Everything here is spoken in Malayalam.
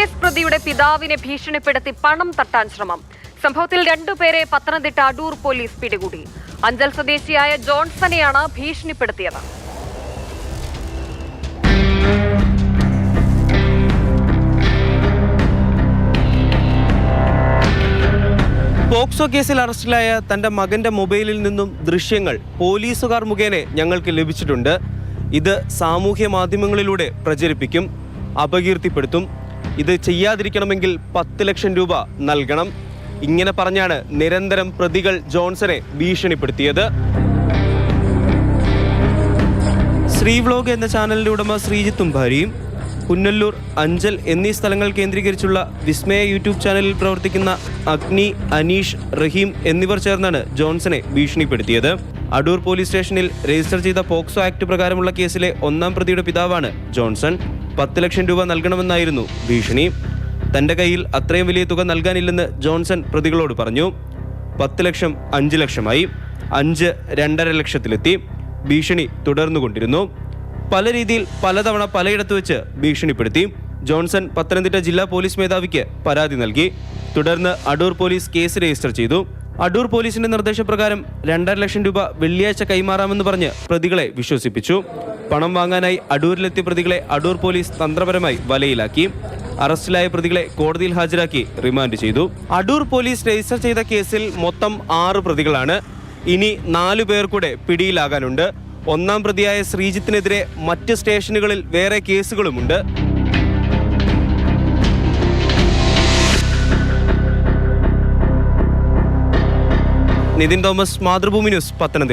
കേസ് പ്രതിയുടെ പിതാവിനെ ഭീഷണിപ്പെടുത്തി പണം തട്ടാൻ ശ്രമം. സംഭവത്തിൽ 2 പേരെ പത്തനംതിട്ട അടൂർ പോലീസ് പിടികൂടി. അഞ്ചൽ സ്വദേശിയായ ജോൺസനെയാണ് ഭീഷണിപ്പെടുത്തിയത്. പോക്സോ കേസിൽ അറസ്റ്റിലായ തന്റെ മകന്റെ മൊബൈലിൽ നിന്നും ദൃശ്യങ്ങൾ പോലീസുകാർ മുഖേന ഞങ്ങൾക്ക് ലഭിച്ചിട്ടുണ്ട്. ഇത് സാമൂഹ്യ മാധ്യമങ്ങളിലൂടെ പ്രചരിപ്പിക്കും, അപകീർത്തിപ്പെടുത്തും. ഇത് ചെയ്യാതിരിക്കണമെങ്കിൽ 10 ലക്ഷം രൂപ നൽകണം. ഇങ്ങനെ പറഞ്ഞാണ് നിരന്തരം പ്രതികൾ ജോൺസനെ ഭീഷണിപ്പെടുത്തിയത്. ശ്രീ വ്ലോഗ് എന്ന ചാനലിന്റെ ഉടമ ശ്രീജിത്തും ഭാര്യയും പുന്നല്ലൂർ, അഞ്ചൽ എന്നീ സ്ഥലങ്ങൾ കേന്ദ്രീകരിച്ചുള്ള വിസ്മയ യൂട്യൂബ് ചാനലിൽ പ്രവർത്തിക്കുന്ന അഗ്നി, അനീഷ്, റഹീം എന്നിവർ ചേർന്നാണ് ജോൺസനെ ഭീഷണിപ്പെടുത്തിയത്. അടൂർ പോലീസ് സ്റ്റേഷനിൽ രജിസ്റ്റർ ചെയ്ത പോക്സോ ആക്ട് പ്രകാരമുള്ള കേസിലെ 1-ാം പ്രതിയുടെ പിതാവാണ് ജോൺസൺ. 10 ലക്ഷം രൂപ നൽകണമെന്നായിരുന്നു ഭീഷണി. തന്റെ കയ്യിൽ അത്രയും വലിയ തുക നൽകാനില്ലെന്ന് ജോൺസൺ പ്രതികളോട് പറഞ്ഞു. 10 ലക്ഷം 5 ലക്ഷമായി. 5 2.5 ലക്ഷത്തിലെത്തി. ഭീഷണി തുടർന്നുകൊണ്ടിരുന്നു. പല രീതിയിൽ പലതവണ പലയിടത്ത് വെച്ച് ഭീഷണിപ്പെടുത്തി. ജോൺസൺ പത്തനംതിട്ട ജില്ലാ പോലീസ് മേധാവിക്ക് പരാതി നൽകി. തുടർന്ന് അടൂർ പോലീസ് കേസ് രജിസ്റ്റർ ചെയ്തു. അടൂർ പോലീസിന്റെ നിർദ്ദേശപ്രകാരം 2.5 ലക്ഷം രൂപ വെള്ളിയാഴ്ച കൈമാറാമെന്ന് പറഞ്ഞ് പ്രതികളെ വിശ്വസിപ്പിച്ചു. പണം വാങ്ങാനായി അടൂരിലെത്തിയ പ്രതികളെ അടൂർ പോലീസ് തന്ത്രപരമായി വലയിലാക്കി. അറസ്റ്റിലായ പ്രതികളെ കോടതിയിൽ ഹാജരാക്കി റിമാൻഡ് ചെയ്തു. അടൂർ പോലീസ് രജിസ്റ്റർ ചെയ്ത കേസിൽ മൊത്തം 6 പ്രതികളാണ്. ഇനി 4 പേർ കൂടെ പിടിയിലാകാനുണ്ട്. 1-ാം പ്രതിയായ ശ്രീജിത്തിനെതിരെ മറ്റ് സ്റ്റേഷനുകളിൽ വേറെ കേസുകളുമുണ്ട്. നിതിൻ തോമസ്, മാതൃഭൂമി ന്യൂസ്, പത്തനംതിട്ട.